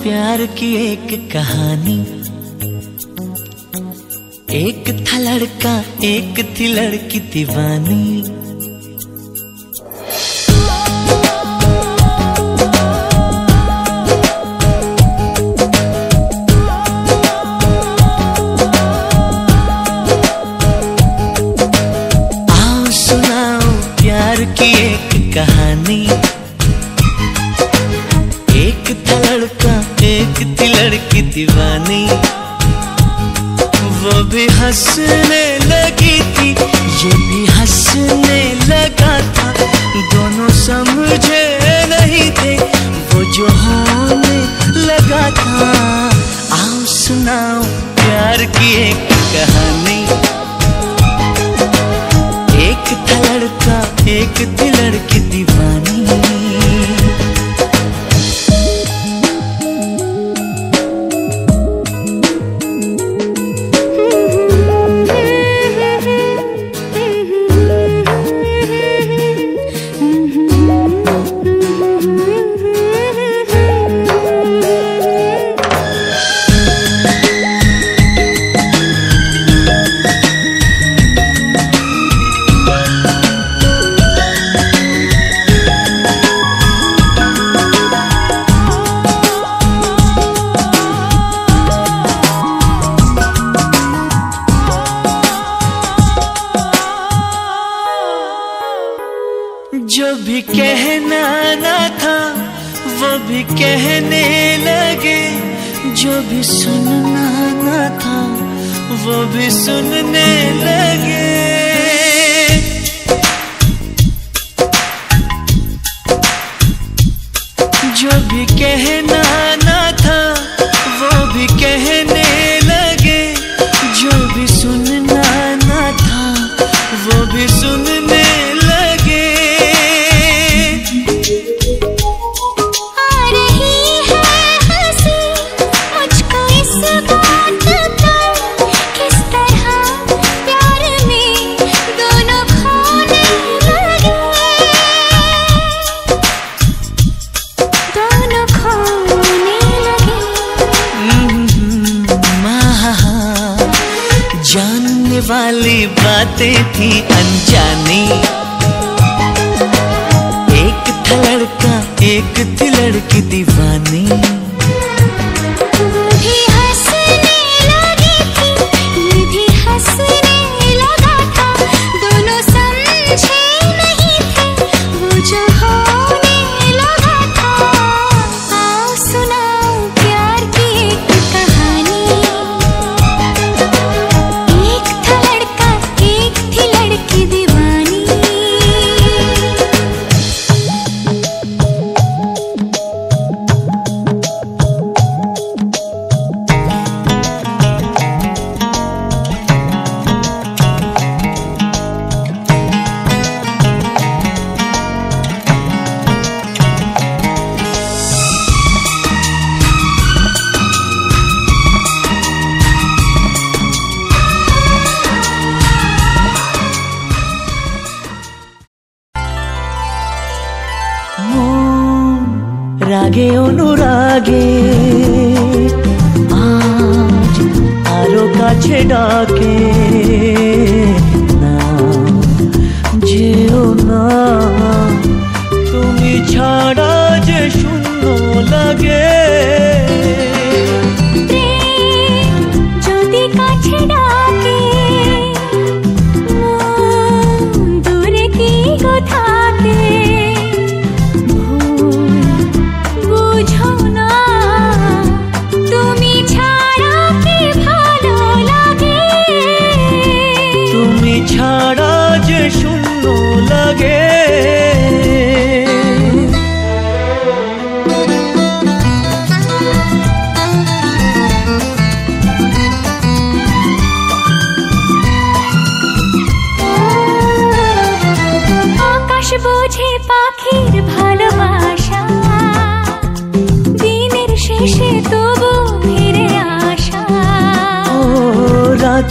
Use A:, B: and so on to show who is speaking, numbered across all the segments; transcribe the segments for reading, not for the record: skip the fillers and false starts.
A: प्यार की एक कहानी। एक था लड़का एक थी लड़की दीवानी। आओ सुनाओ प्यार की एक कहानी। एक था लड़का एक थी लड़की दीवानी। वो भी हंसने लगी थी ये भी हंसने लगा था। दोनों समझे नहीं थे वो जो होने लगा था। आओ सुनाओ प्यार की एक कहानी। एक था लड़का एक थी लड़की दीवानी। जो भी कहना ना था वो भी कहने लगे। जो भी सुनना ना था वो भी सुनने लगे। जो भी कहना ना था वो भी कहने लगे। जो भी सुनना ना था वो भी सुनने लगे। जानने वाली बातें थी अनजानी। एक था लड़का एक थी लड़की दीवानी।
B: भी हंसने लगी थी ये भी हंसने लगा था। दोनों समझे नहीं थे वो जो होने लगा था। आओ सुनाओ प्यार की एक कहानी। एक था लड़का एक थी लड़की दीवानी।
A: রাগে অনুরাগে আজ আরো কাছে ডাকে। না যেও না তুমি ছাড়া যে শূন্য লাগে।
B: যদি কাছে ডাকে দূরে কি গো থাকে। বুঝো না তুমি ছাড়া কি ভালো লাগে।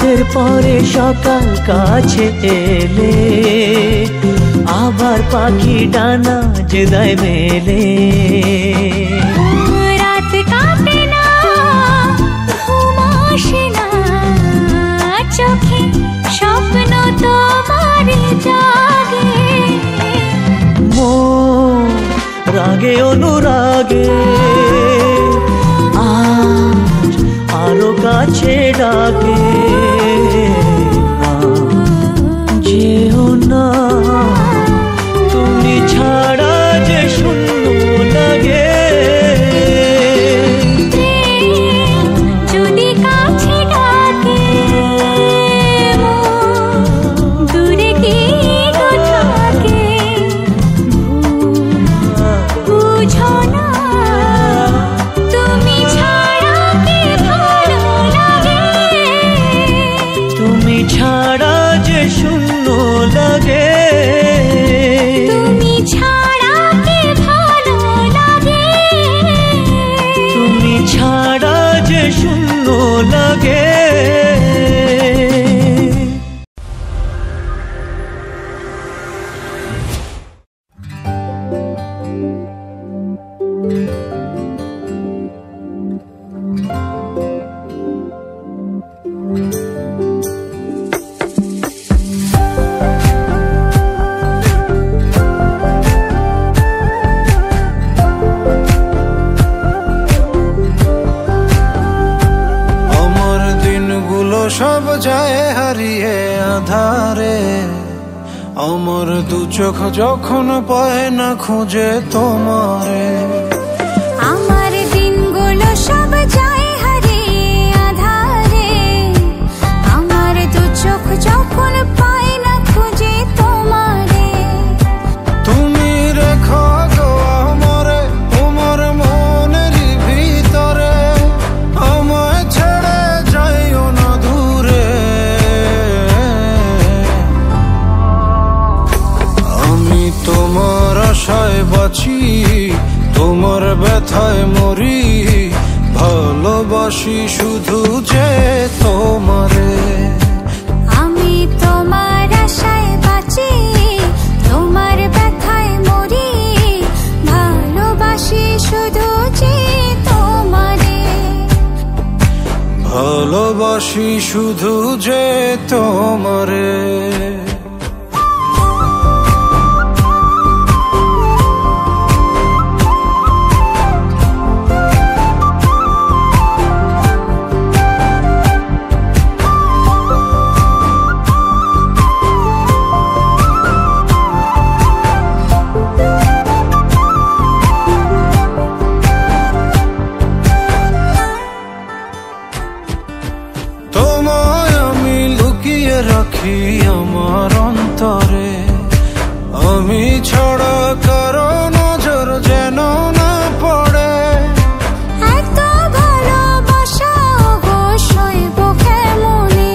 A: রাতের পরে সকাল কাছে এলে আবার পাখি ডানা যে দেয় মেলে।
B: রাত কাটে না, ঘুম আসে না, চোখে স্বপ্ন তোমার জাগে।
A: মন রাগে অনুরাগে আজ আরো কাছে ডাকে। যেও না তুমি ছাড়া যে শূন্য লাগে।
B: যদি কাছে ডাকে দূরে কি থাকে, বুঝো না তুমি ছাড়া কি ভালো লাগে।
A: তুমি ছাড়া যে শূন্য লাগে।
B: তুমি ছাড়া কি ভালো লাগে।
A: তুমি ছাড়া যে শূন্য লাগে।
C: সব যায় হারিয়ে আধারে, আমার দু চোখ যখন পায় না খুঁজে তোমারে।
B: আমার দিনগুলো সব যায় হারিয়ে আধারে, আমার দু চোখ যখন পায় না খুঁজে তোমারে।
C: তুমি রেখো গো আমারে তোমার মনের ভিতরে, আমায় ছেড়ে যাইও না দূরে। আমি তোমার আশায় বাঁচি, তোমার ব্যথায় মরি, ভালোবাসি শুধু যে তোমারে।
B: আমি তোমার আশায় বাঁচি, তোমার ব্যথায় মরি, ভালোবাসি শুধু যে তোমারে।
C: ভালোবাসি শুধু যে তোমারে। তোমায় আমি লুকিয়ে রাখি আমার অন্তরে, আমি ছাড়া কারো নজর যেন না পড়ে।
B: এত ভালোবাসা অবশ্যই বুকে মনে,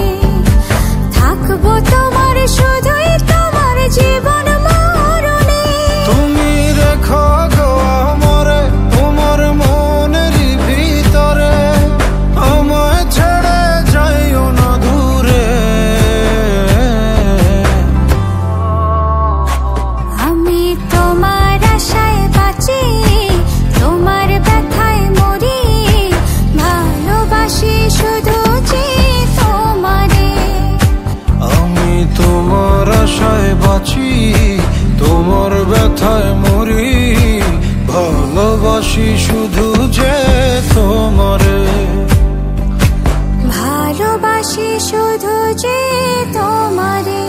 B: থাকবো তোমার শুধুই তোমার জীবন মরণে।
C: তুমি রেখো গো আমারে তোমার মনের ভিতরে, আমায় ছেড়ে যাইও না দূরে।
B: আমি তোমার আশায় বাঁচি, তোমার ব্যথায় মরি, ভালোবাসি শুধু যে তোমারে।
C: আমি তোমার আশায় বাঁচি, তোমার ব্যথায় মরি, ভালোবাসি শুধু যে তোমারে।
B: ভালোবাসি শুধু যে তোমারে।